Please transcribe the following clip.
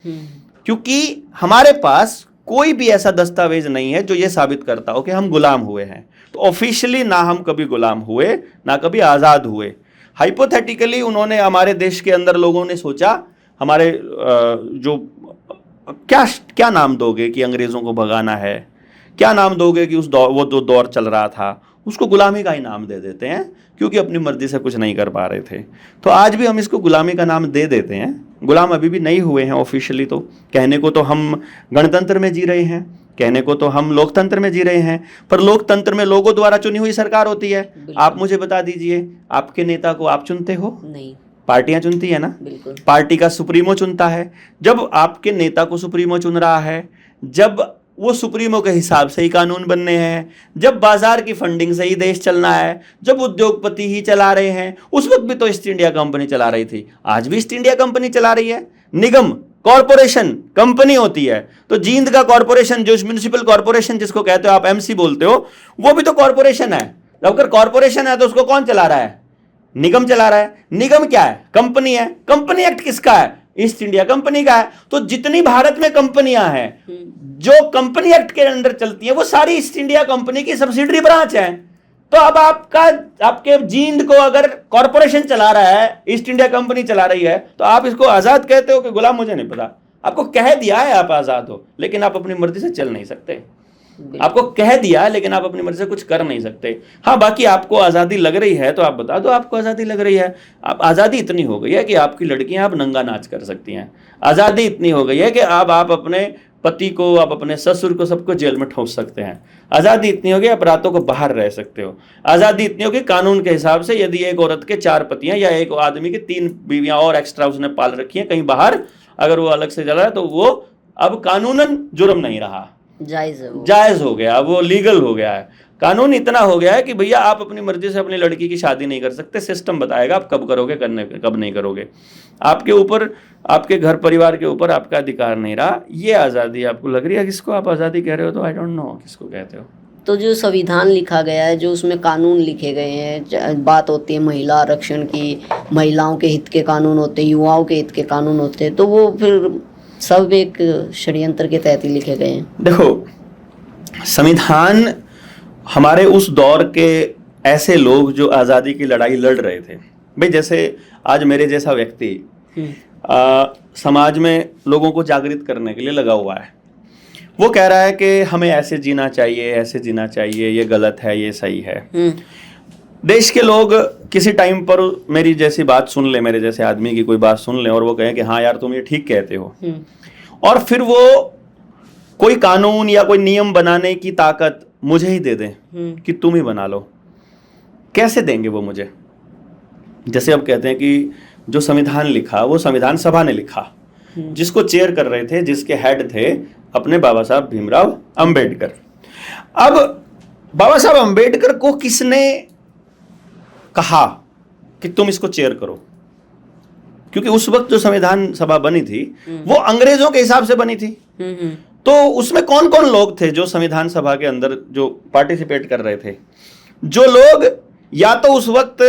क्योंकि हमारे पास कोई भी ऐसा दस्तावेज नहीं है जो ये साबित करता हो कि हम गुलाम हुए हैं। तो ऑफिशियली ना हम कभी गुलाम हुए, ना कभी आज़ाद हुए। हाइपोथेटिकली उन्होंने हमारे देश के अंदर लोगों ने सोचा, हमारे जो क्या क्या नाम दोगे कि अंग्रेज़ों को भगाना है, क्या नाम दोगे कि वो जो दौर चल रहा था उसको गुलामी का ही नाम दे देते हैं, क्योंकि अपनी मर्जी से कुछ नहीं कर पा रहे थे। तो आज भी हम इसको गुलामी का नाम दे देते हैं। गुलाम अभी भी नहीं हुए हैं ऑफिशियली। तो कहने को तो हम गणतंत्र में जी रहे हैं, कहने को तो हम लोकतंत्र में जी रहे हैं, पर लोकतंत्र में लोगों द्वारा चुनी हुई सरकार होती है। आप मुझे बता दीजिए, आपके नेता को आप चुनते हो? नहीं, पार्टियां चुनती है ना। बिल्कुल। पार्टी का सुप्रीमो चुनता है। जब आपके नेता को सुप्रीमो चुन रहा है, जब वो सुप्रीमो के हिसाब से ही कानून बनने हैं, जब बाजार की फंडिंग से ही देश चलना है, जब उद्योगपति ही चला रहे हैं, उस वक्त भी तो ईस्ट इंडिया कंपनी चला रही थी, आज भी ईस्ट इंडिया कंपनी चला रही है। निगम, कॉरपोरेशन, कंपनी होती है। तो जींद का कॉरपोरेशन, जो म्युनिसिपल कॉरपोरेशन जिसको कहते हो आप, एमसी बोलते हो, वो भी तो कॉरपोरेशन है। अगर कॉरपोरेशन है तो उसको कौन चला रहा है? निगम चला रहा है। निगम क्या है? कंपनी है। कंपनी एक्ट किसका है? ईस्ट इंडिया कंपनी का है। तो जितनी भारत में कंपनियां हैं जो कंपनी एक्ट के अंदर चलती हैं, वो सारी ईस्ट इंडिया कंपनी की सब्सिडरी ब्रांच है। तो अब आपके जींद को अगर कॉरपोरेशन चला रहा है, ईस्ट इंडिया कंपनी चला रही है, तो आप इसको आजाद कहते हो कि गुलाम? मुझे नहीं पता। आपको कह दिया है आप आजाद हो, लेकिन आप अपनी मर्जी से चल नहीं सकते। आपको कह दिया है, लेकिन आप अपनी मर्जी से कुछ कर नहीं सकते। हाँ, बाकी आपको आज़ादी लग रही है तो आप बता दो आपको आज़ादी लग रही है। आप आज़ादी इतनी हो गई है कि आपकी लड़कियां आप नंगा नाच कर सकती हैं। आज़ादी इतनी हो गई है कि आप अपने पति को, आप अपने ससुर को, सबको जेल में ठोस सकते हैं। आज़ादी इतनी हो गई आप रातों को बाहर रह सकते हो। आज़ादी इतनी हो गई कानून के हिसाब से यदि एक औरत के 4 पतियां या एक आदमी की 3 बीवियां और एक्स्ट्रा उसने पाल रखी हैं कहीं बाहर, अगर वो अलग से चला है तो वो अब कानूनन जुर्म नहीं रहा, जायज हो गया, वो लीगल हो गया है। कानून इतना हो गया है कि भैया आप अपनी मर्जी से अपनी लड़की की शादी नहीं कर सकते। सिस्टम बताएगा आप कब करोगे, कब नहीं करोगे। आपके ऊपर, आपके घर परिवार के ऊपर आपका अधिकार नहीं रहा। ये आज़ादी आपको लग रही है? किसको आप आज़ादी कह रहे हो? तो आई डोंट नो किसको कहते हो। तो जो संविधान लिखा गया है, जो उसमें कानून लिखे गए हैं, बात होती है महिला आरक्षण की, महिलाओं के हित के कानून होते हैं, युवाओं के हित के कानून होते हैं, तो वो फिर सब एक षड्यंत्र के तहत ही लिखे गए हैं। देखो, संविधान हमारे उस दौर के ऐसे लोग जो आज़ादी की लड़ाई लड़ रहे थे, भाई जैसे आज मेरे जैसा व्यक्ति समाज में लोगों को जागृत करने के लिए लगा हुआ है। वो कह रहा है कि हमें ऐसे जीना चाहिए, ऐसे जीना चाहिए, ये गलत है, ये सही है। देश के लोग किसी टाइम पर मेरी जैसी बात सुन ले, मेरे जैसे आदमी की कोई बात सुन ले और वो कहें कि हाँ यार तुम ये ठीक कहते हो, और फिर वो कोई कानून या कोई नियम बनाने की ताकत मुझे ही दे दें कि तुम ही बना लो। कैसे देंगे वो मुझे? जैसे अब कहते हैं कि जो संविधान लिखा वो संविधान सभा ने लिखा, जिसको चेयर कर रहे थे, जिसके हेड थे अपने बाबा साहब भीमराव अंबेडकर। अब बाबा साहब अंबेडकर को किसने कहा कि तुम इसको चेयर करो? क्योंकि उस वक्त जो संविधान सभा बनी थी वो अंग्रेजों के हिसाब से बनी थी। तो उसमें कौन कौन लोग थे जो संविधान सभा के अंदर जो पार्टिसिपेट कर रहे थे? जो लोग या तो उस वक्त